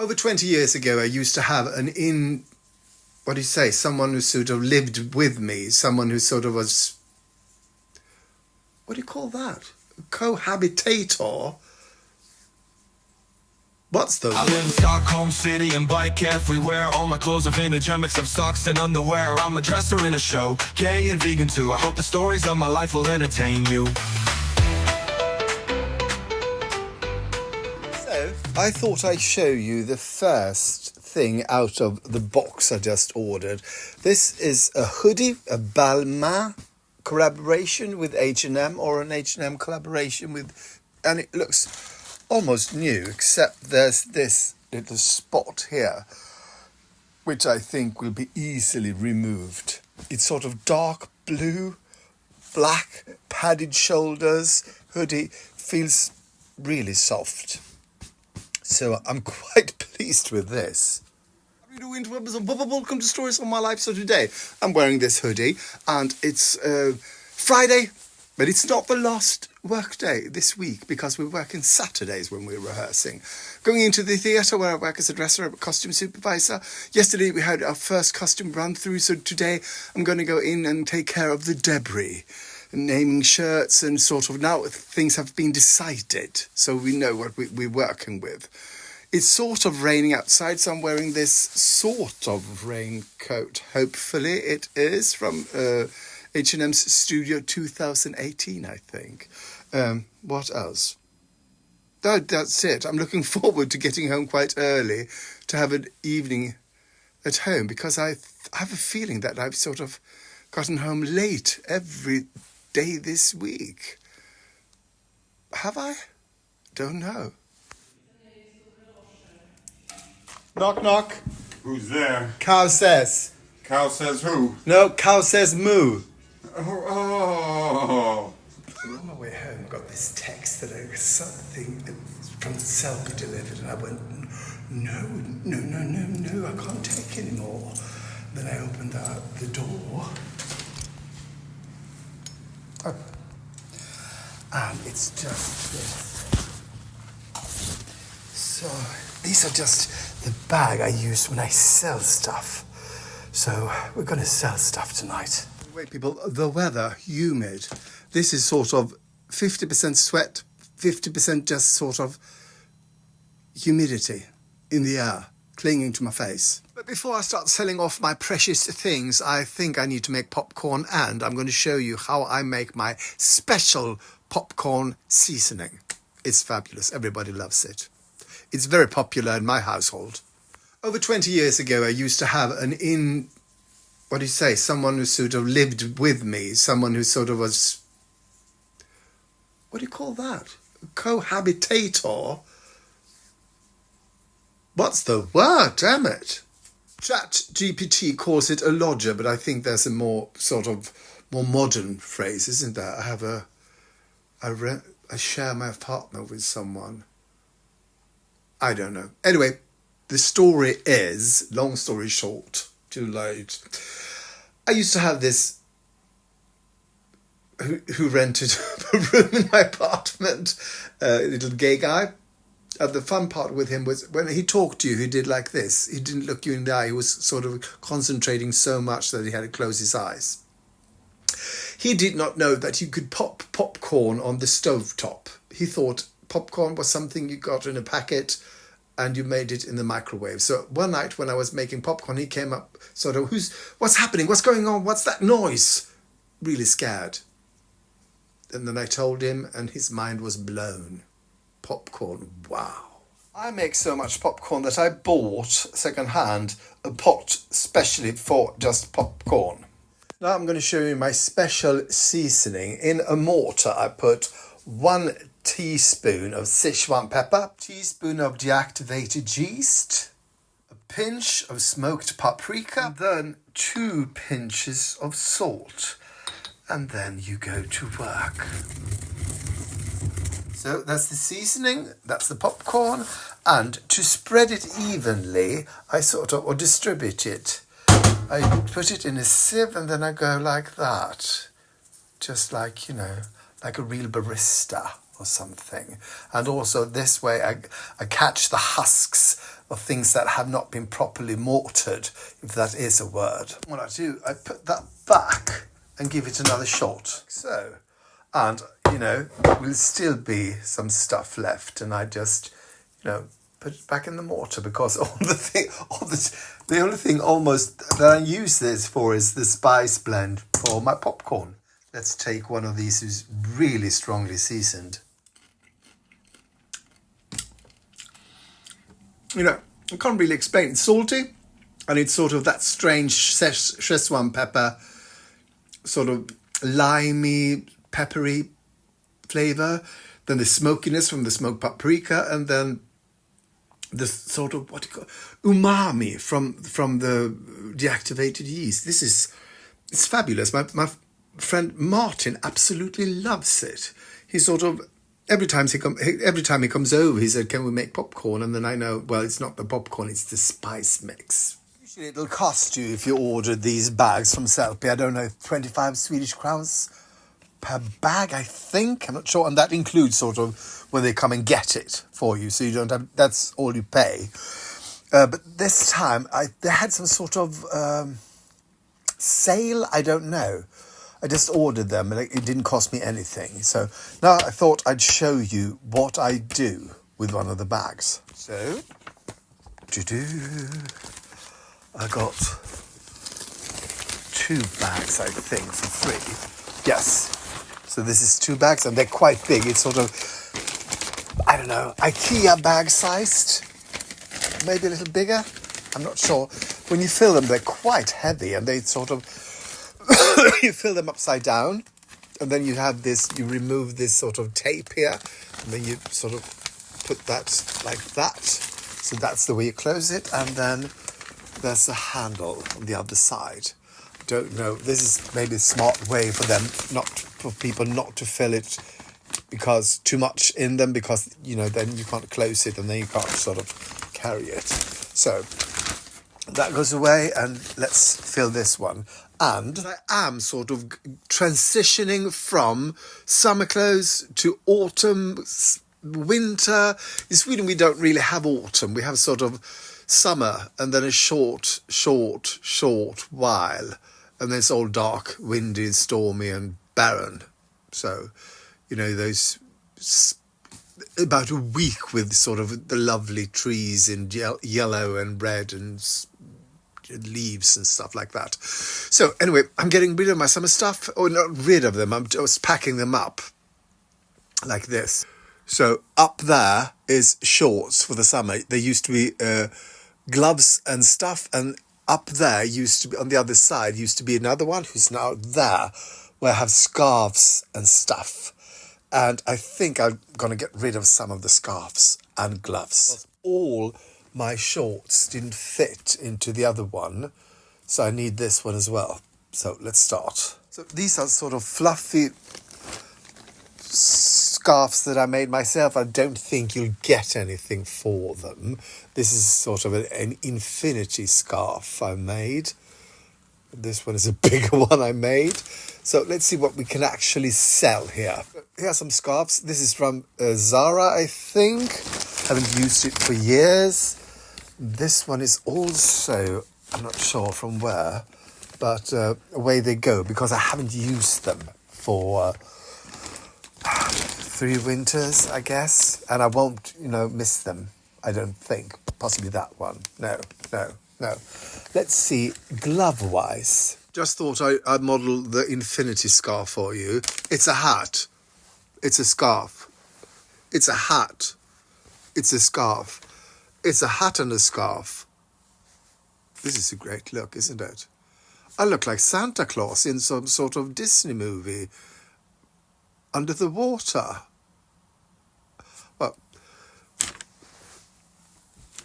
Over 20 years ago, I used to have someone who sort of lived with me, someone who sort of was, what do you call that? A cohabitator? What's the... I live in Stockholm City and bike everywhere. All my clothes are vintage, I mix up socks and underwear. I'm a dresser in a show, gay and vegan too. I hope the stories of my life will entertain you. So, I thought I'd show you the first thing out of the box I just ordered. This is a hoodie, a Balmain collaboration with H&M, or an H&M collaboration with... And it looks almost new, except there's this little spot here, which I think will be easily removed. It's sort of dark blue, black, padded shoulders, hoodie, feels really soft. So I'm quite pleased with this. Welcome to Stories of My Life. So today I'm wearing this hoodie, and it's Friday, but it's not the last work day this week because we're working Saturdays when we're rehearsing. Going into the theatre where I work as a dresser, a costume supervisor. Yesterday we had our first costume run through, so today I'm going to go in and take care of the debris, naming shirts, and sort of now things have been decided, so we know what we're working with. It's sort of raining outside, so I'm wearing this sort of raincoat. Hopefully it is from H&M's Studio 2018, I think. What else? That's it. I'm looking forward to getting home quite early to have an evening at home, because I have a feeling that I've sort of gotten home late every day this week. Have I? Don't know. Knock, knock. Who's there? Cow says. Cow says who? No, cow says moo. Oh. On my way home, I got this text that there was something from SELLPY delivered, and I went, no, I can't take anymore. Then I opened the door. Oh. And it's just this. So, these are just the bag I use when I sell stuff. So, we're going to sell stuff tonight. Wait, people, the weather, humid. This is sort of 50% sweat, 50% just sort of humidity in the air, clinging to my face. But before I start selling off my precious things, I think I need to make popcorn, and I'm going to show you how I make my special popcorn seasoning. It's fabulous. Everybody loves it. It's very popular in my household. Over 20 years ago, I used to have someone who sort of lived with me, someone who sort of was, what do you call that? A cohabitator? What's the word, damn it? ChatGPT calls it a lodger, but I think there's a more modern phrase, isn't there? I share my partner with someone. I don't know. Anyway, the story is, long story short, too late. I used to have this who rented a room in my apartment, a little gay guy. And the fun part with him was when he talked to you, he did like this. He didn't look you in the eye. He was sort of concentrating so much that he had to close his eyes. He did not know that you could pop popcorn on the stovetop. He thought popcorn was something you got in a packet and you made it in the microwave. So one night when I was making popcorn, he came up sort of, what's happening? What's going on? What's that noise? Really scared. And then I told him, and his mind was blown. Popcorn, wow. I make so much popcorn that I bought second-hand a pot specially for just popcorn. Now I'm going to show you my special seasoning. In a mortar I put 1 teaspoon of Sichuan pepper, teaspoon of deactivated yeast, a pinch of smoked paprika, and then 2 pinches of salt. And then you go to work. So that's the seasoning, that's the popcorn, and to spread it evenly, or distribute it, I put it in a sieve and then I go like that. Just like, like a real barista or something. And also this way I catch the husks of things that have not been properly mortared, if that is a word. What I do, I put that back and give it another shot. So, and, you know, will still be some stuff left, and I just, you know, put it back in the mortar, because the only thing almost that I use this for is the spice blend for my popcorn. Let's take one of these who's really strongly seasoned. You know, I can't really explain. It's salty, and it's sort of that strange Szechuan pepper, sort of limey, peppery flavour. Then the smokiness from the smoked paprika, and then the sort of, what do you call, umami from the deactivated yeast. It's fabulous. My friend Martin absolutely loves it. He sort of, every time he comes over, he said, "Can we make popcorn?" And then I know, well, it's not the popcorn, it's the spice mix. Usually it'll cost you, if you ordered these bags from SELLPY, I don't know, 25 Swedish crowns per bag, I think. I'm not sure. And that includes sort of when they come and get it for you. So you don't have, that's all you pay. But this time they had some sort of sale. I don't know. I just ordered them and it didn't cost me anything. So now I thought I'd show you what I do with one of the bags. So, I got 2 bags, I think, for free. Yes. So this is 2 bags, and they're quite big. It's sort of, I don't know, IKEA bag sized, maybe a little bigger. I'm not sure. When you fill them, they're quite heavy, and they sort of, you fill them upside down, and then you have this, you remove this sort of tape here, and then you sort of put that like that. So that's the way you close it, and then there's a handle on the other side. Don't know. This is maybe a smart way for people not to fill it because too much in them, because, you know, then you can't close it and then you can't sort of carry it. So that goes away, and let's fill this one. And I am sort of transitioning from summer clothes to autumn, winter. In Sweden, we don't really have autumn. We have sort of summer and then a short while. And then it's all dark, windy, stormy and barren. So, you know, those about a week with sort of the lovely trees in yellow and red and leaves and stuff like that. So anyway, I'm getting rid of my summer stuff. Or not rid of them, I'm just packing them up like this. So up there is shorts for the summer. There used to be gloves and stuff, and up there used to be, on the other side, used to be another one who's now there, where I have scarves and stuff. And I think I'm going to get rid of some of the scarves and gloves. All my shorts didn't fit into the other one, so I need this one as well. So let's start. So these are sort of fluffy scarves that I made myself. I don't think you'll get anything for them. This is sort of an infinity scarf I made. This one is a bigger one I made. So let's see what we can actually sell here. Here are some scarves. This is from Zara, I think. Haven't used it for years. This one is also, I'm not sure from where, but away they go, because I haven't used them for 3 winters, I guess. And I won't, miss them, I don't think. Possibly that one. No. Let's see, glove-wise. Just thought I'd model the infinity scarf for you. It's a hat. It's a scarf. It's a hat. It's a scarf. It's a hat and a scarf. This is a great look, isn't it? I look like Santa Claus in some sort of Disney movie. Under the water. Well,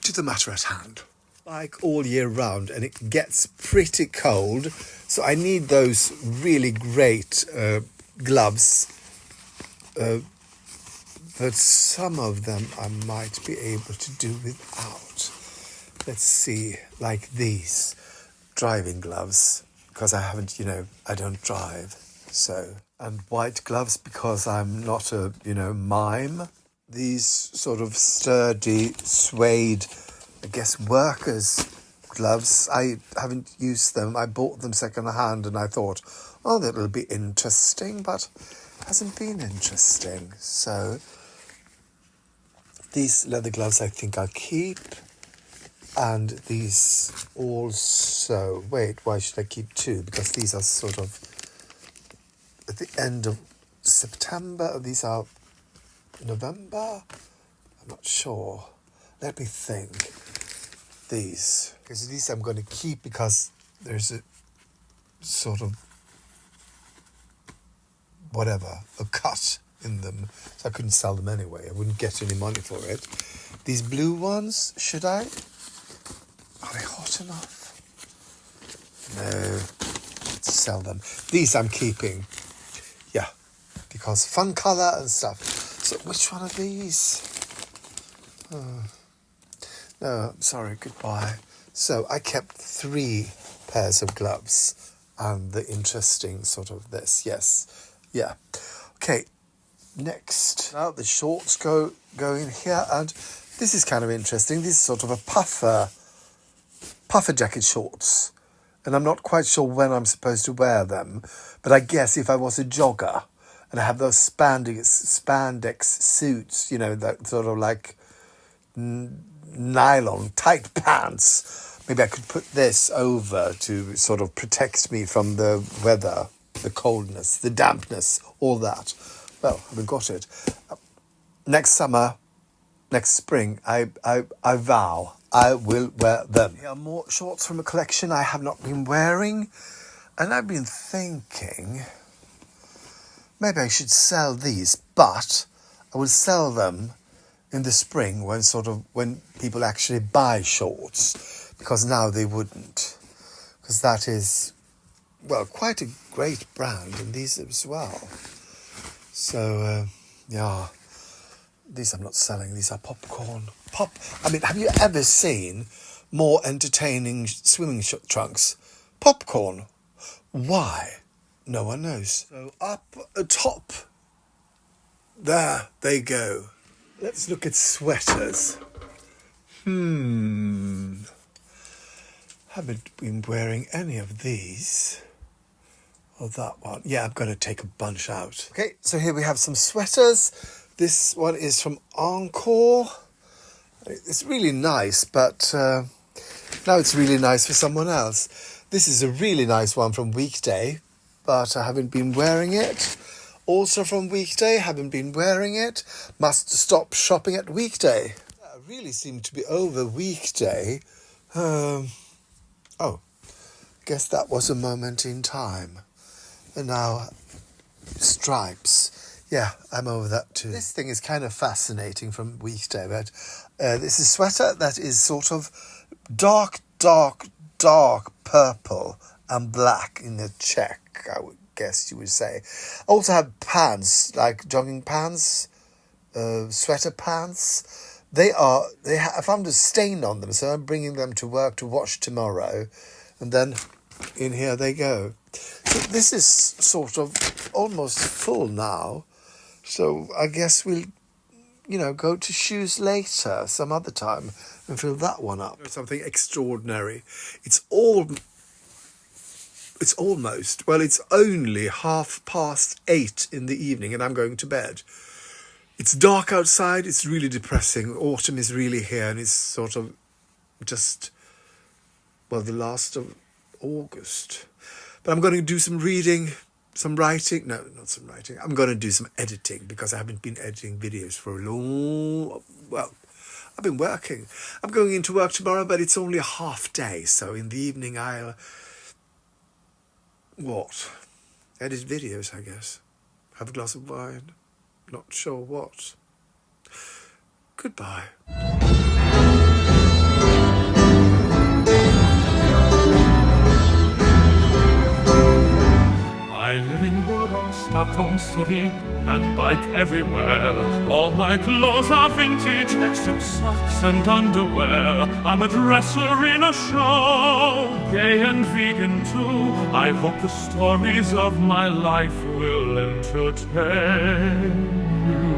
to the matter at hand. Like all year round, and it gets pretty cold, so I need those really great gloves, but some of them I might be able to do without. Let's see, like these driving gloves, because I haven't, I don't drive, so and white gloves because I'm not a, mime. These sort of sturdy suede, I guess, workers' gloves. I haven't used them. I bought them second hand and I thought, oh, that'll be interesting, but it hasn't been interesting. So these leather gloves I think I'll keep. And these also, wait, why should I keep two? Because these are sort of at the end of September. These are November? I'm not sure. Let me think. These. Because these I'm going to keep because there's a sort of a cut in them. So I couldn't sell them anyway. I wouldn't get any money for it. These blue ones, should I? Are they hot enough? No. Let's sell them. These I'm keeping. Yeah. Because fun colour and stuff. So which one of these? No, I'm sorry. Goodbye. So I kept 3 pairs of gloves. And the interesting sort of this. Yes. Yeah. Okay. Next. Now the shorts go in here. And this is kind of interesting. This is sort of a puffer jacket shorts, and I'm not quite sure when I'm supposed to wear them, but I guess if I was a jogger and I have those spandex suits, that sort of like nylon tight pants, maybe I could put this over to sort of protect me from the weather, the coldness, the dampness, all that. Well, I haven't got it. Next spring, I vow I will wear them. Here are more shorts from a collection I have not been wearing. And I've been thinking, maybe I should sell these, but I will sell them in the spring when people actually buy shorts. Because now they wouldn't. Because that is, well, quite a great brand, and these as well. So, yeah. These I'm not selling. These are popcorn. Have you ever seen more entertaining swimming trunks? Popcorn. Why? No one knows. So up top, there they go. Let's look at sweaters. Haven't been wearing any of these. Or that one. Yeah, I'm going to take a bunch out. Okay, so here we have some sweaters. This one is from Encore. It's really nice, but now it's really nice for someone else. This is a really nice one from Weekday, but I haven't been wearing it. Also from Weekday, haven't been wearing it. Must stop shopping at Weekday. I really seem to be over Weekday. Guess that was a moment in time. And now, stripes. Yeah, I'm over that too. This thing is kind of fascinating from Weekday, but this is a sweater that is sort of dark purple and black in the check, I would guess you would say. I also have pants, like jogging pants, sweater pants. I found a stain on them, so I'm bringing them to work to wash tomorrow. And then in here they go. So this is sort of almost full now. So I guess we'll, go to shoes later, some other time, and fill that one up. Something extraordinary. It's only 8:30 in the evening, and I'm going to bed. It's dark outside. It's really depressing. Autumn is really here, and it's sort of just, the last of August. But I'm going to do some reading. Some writing. No, not some writing. I'm going to do some editing because I haven't been editing videos for I've been working. I'm going into work tomorrow, but it's only a half day. So in the evening I'll... edit videos, I guess. Have a glass of wine. Not sure what. Goodbye. I live in good on Stockholm and bike everywhere. All my clothes are vintage, except socks and underwear. I'm a dresser in a show, gay and vegan too. I hope the stories of my life will entertain you.